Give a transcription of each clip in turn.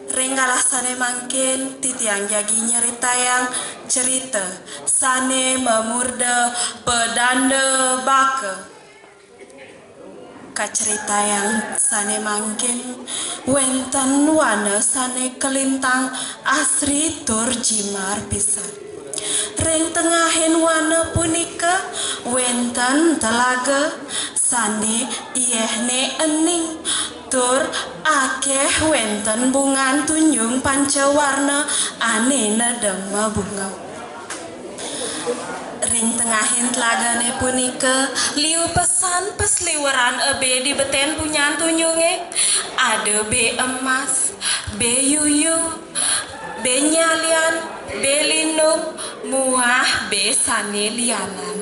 Renggalah sane mangkin titiang jagi nyerita yang cerita sane memurde pedanda baka. Kacerita yang sane mangkin wenten wana sane kelintang asri tur jimar pisan. Reng tengahin wana punika wenten telaga sane iehne ening tur akeh wenten bungan tunjung pancawarna anena dema bunga. Ring tengahin telagane punika liu pesan pesliweran ebe di beten punyan tunyunge ada be emas, be yuyu, be nyalian, be lindung, muah be sane lianan.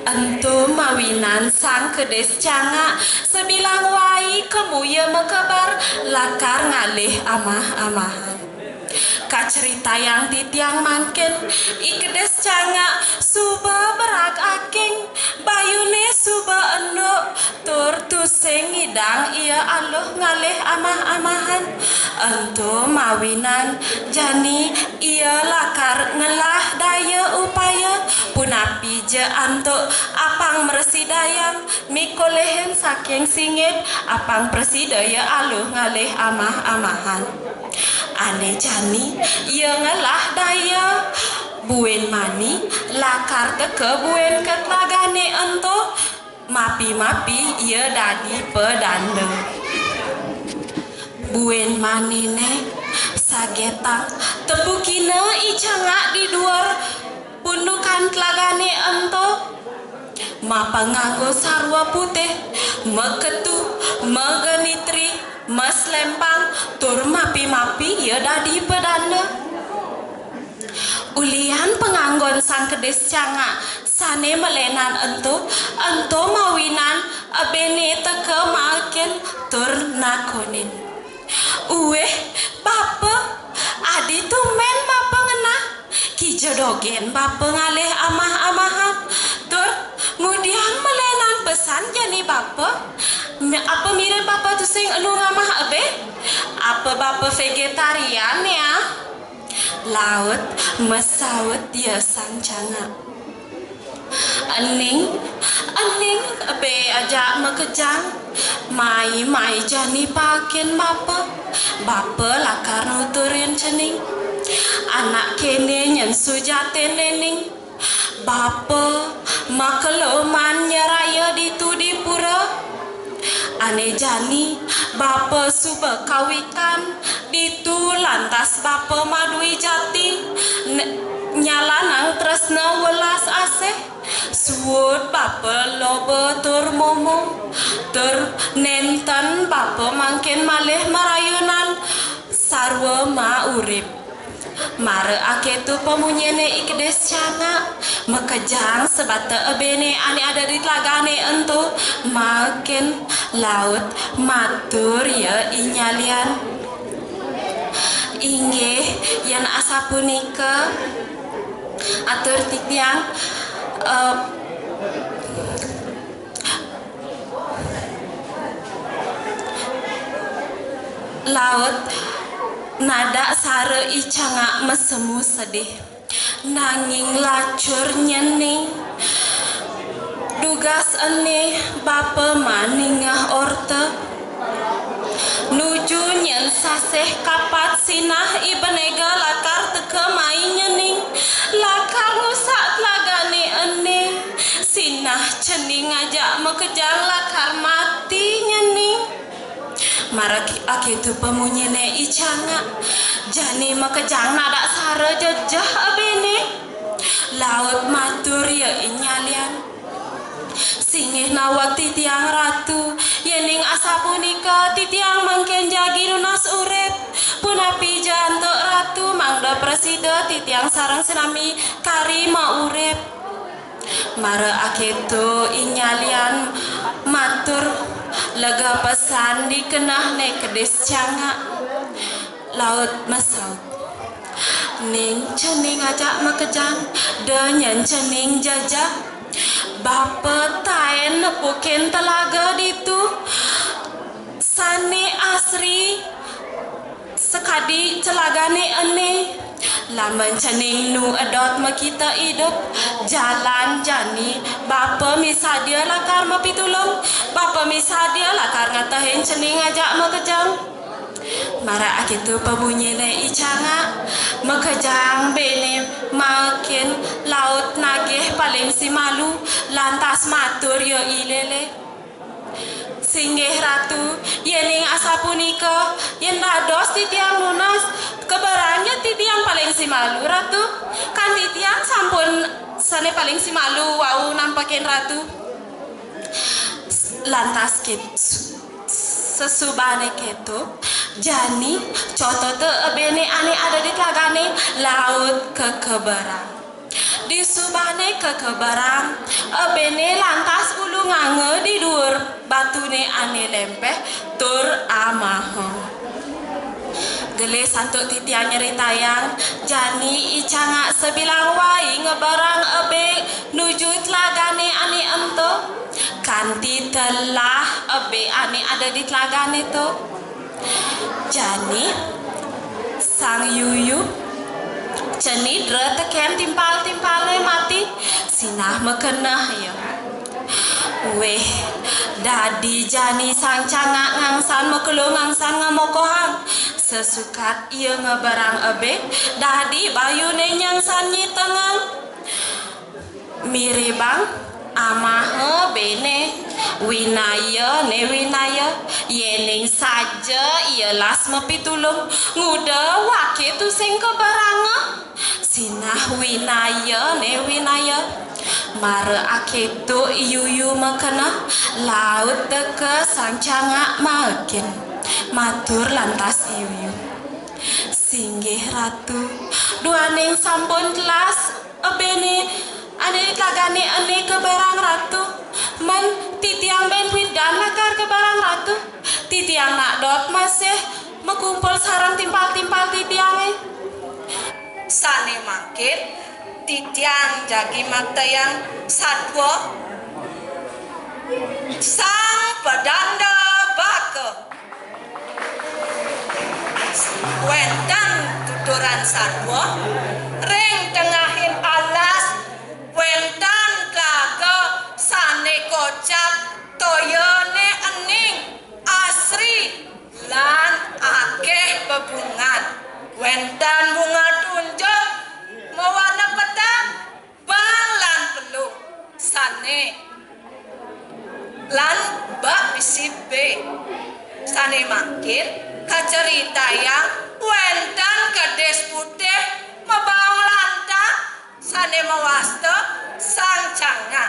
Ento mawinan sang kedes canga sebilang wai kemuya mekabar lakar ngalih amah-amahan. Kacerita yang titiang mangkin ikedes canga suba berak aking bayune suba enduk tur tusing ngidang ia aluh ngalih amah-amahan. Ento mawinan jani ia lakar ngelah daya upaya punapi je antuk apang meresidayang mikolehen saking singit apang presidaya aluh ngalih amah-amahan. Ane jani ia ngalah daya buen mani lakar teke buen ketlagane ento mapi-mapi ia dadi pedandeng. Buen mani ne sagetang tepukina icangak di duar pundukan telagane ento mapanganggo sarwa putih meketu megenitri mas lempang tur mapi-mapi ya dadi pedanda. Ulian penganggon sang kedes canga sane melenan ento mawinan abene teke makin tur nakonin. Uweh bapa adi tumen bapa ngena kijodogen bapa ngalih amah-amahan tur ngudian melenan pesan jani bapa. Apa mirip bapa tu sing elu ngamah abe? Apa bapa vegetarian ya? Laut mesaut dia sang canga. Aning abe ajak mekejang. Mai jani pakin bapa. Bapa lakar nuturin cening. Anak kene nyen sujate nening. Bapa makeloman nyaraya ditu di pura. Ane jani bapa suba kawikan ditu lantas bapa madui jati nyalanang tresna welas asih suwut bapa loba tur momo tur nenten bapa mangkin malih marayunan sarwa ma urip. Mare ake tu pemunyene ikedes canga mekejang sebata ebene ane ada di telagane ento makin laut matur ya inyalian inggih yan asapunika atur titiang laut nada sare icanga mesemu sedih nanging lacur nyening dugas ene bapa maningah orte nuju nyen saseh kapat sinah ibenega lakar teke mai nyening lakar rusak telagane ene sinah cening ngajak mekejang lakar mati nyening. Maraki akitu pemunyine icanga jani mekejang nada sare jejah abene laut matur ya inyalian singih nawak titiang ratu yening asapunika titiang mangken jagi lunas urip punapi jantuk ratu mangda presida titiang sarang sinami kari ma urip. Mara akitu inyalian matur lega pesan dikenah ne kedes canga laut masaut ning cening ajak mekejang denyen cening jajah Bapa taen nepukin telaga ditu sane asri sekadi celagane ane laman cening nu edot makita hidup jalan jani bapa misadia lakar mapitulung bapa misadia lakar ngatahin cening ngajak makejang mara akitu pabunyi le icanga makejang bene makin laut nageh paling si malu lantas matur yo ilele singgih ratu yening asapunika yen dados titiang lunas kebarangnya titiang paling si malu ratu kan titiang sampun sane paling si malu wau nampakin ratu lantas kit sesubane ketu jani cotote ebene ane ada di telagane laut kekebarang di subane kekebarang ebene lantas ulu ngange di dur batune ane lempeh tur amaho gele santuk titiang nyeritayang jani icanga sebilang wai ngebarang ebe nuju telagane ane ento kanti telah ebe ane ada di telagane to jani sang yuyu cenidra teken timpal-timpalnya mati sinah mekenah ya weh dadi jani sang cangak ngangsan mekelung ngangsan ngamokohan sesukat ia ngebarang ebe dadi bayune nyangsan nyitengan miribang amahe bene winaya ne winaya yening saja ialas mapitulung nguda wake tu sing kebaranga sinah winaya ne winaya mara aketu yuyu makana laut teke sancanga makin matur lantas yuyu singgih ratu duaning sampun telas ebene ane lagane ane ke barang ratu man titiang ben dan lakar ke barang ratu titiang nak dot masih mekumpul sarang timpal-timpal titiang sane makin titiang jagi matayang satwa sang pedanda baka wendang tuturan satwa ring tengahin alas wendan tlaga sane kocap toyone ening asri lan akeh bebungan wendan bunga tunjuk mewarna petang bang lan pelung sane lan bak bisibe sane makin kacerita yang wendan kades putih mebang lantang sane mawasta sang canga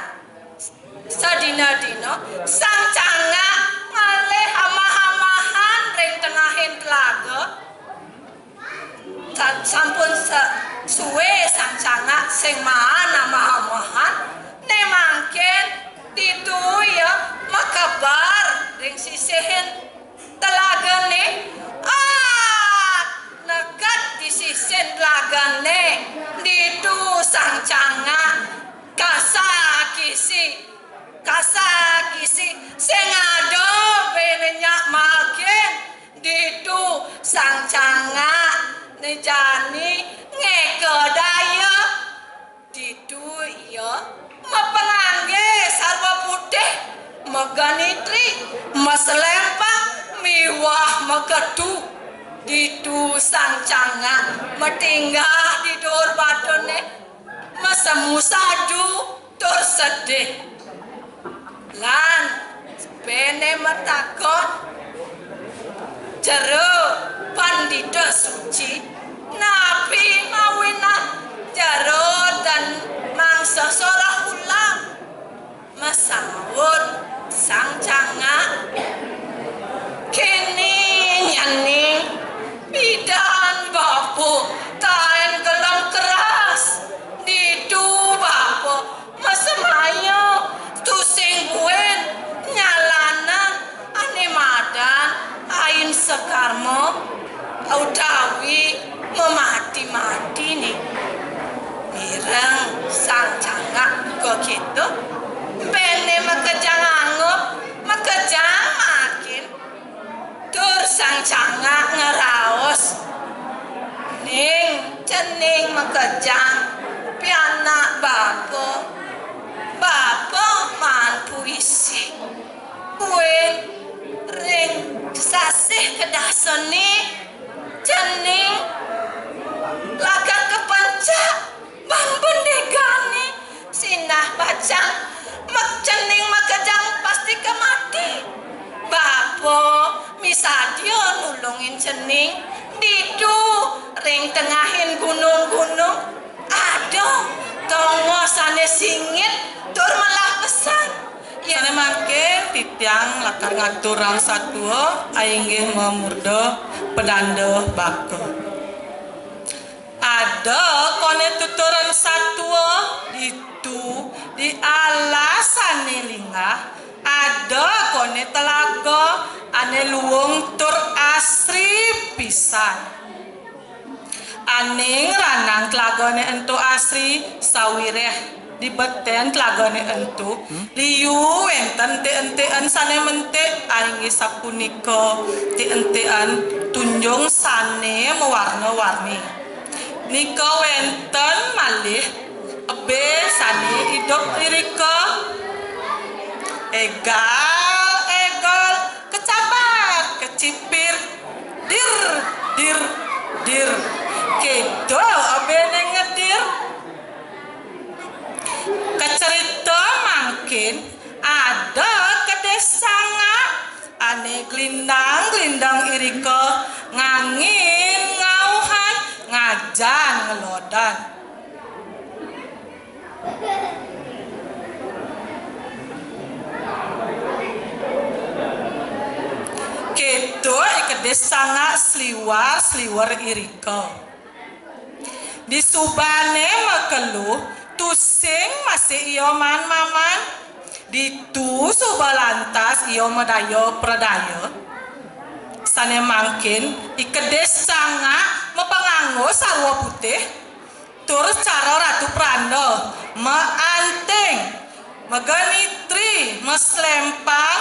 sadina-dina sang canga ngalih hamah-hamahan ring tengahin telaga sampun suwe sang canga sing maan hamah-hamahan ne mangkin ditu ya makabar ring sisihin telagane nekat di sisihin telagane ditu sang canga kasakisi sing ado benenyak makin ditu sang canga nejani ngekedaya ditu iya mepengangge sarwa putih meganitri maselempang miwah mekedu ditu sang canga metinggah di dur badone mesemu sadu tur sedih lan bene metakon jero pandita suci nabi mawinan jero dan mangsa sorah ulang masawut sang canga kini nyaning bidan bapu taen gelang keras didu bapu masemayo tusing buen nyalanan ane madan ain sekarmo utawi memati-mati nih mireng sang cangak kok gitu Bene makejang angup, makejang makin. Tur sang cangak ngeraos. Ning, cening makejang, pianak Bapo man puisi. Kuen, ring sasih kedasoni, cening, laga kepancak, ban bendegani, sinah bacang, mak cening makejang pasti kemati. Bapo, misadio nulungin cening, didu ring tengahin gunung-gunung. Aduh, tongo sane singit, tur malah pesan. Sane mangke titiang lakar ngatur rang satua ainggih memurdo pedando bako. Ada kone tuturan satua itu di alasane lingah. Ada kone telaga ane luwung tur asri pisan. Aning ranang telagane ento asri sawireh di beten telagane ento liu enten te-entean sane mente aingi sapunika te-entean tunjung sane mewarna-warni nika wenten malih ebe sane hidup lirika egal kecabar kecipir dir kedo abene ngedir kecerita mungkin ada kedesanga ane glindang irika ngangin ngauhan ngajan ngelodan kedo ikedesanga sliwar irika di subane makelu tusing masih iyo maman ditu subalantas iyo medayo pradaya sane mangkin ikedes sanga mepanganggo sarwa putih tur cara ratu prando meanting meganitri meslempang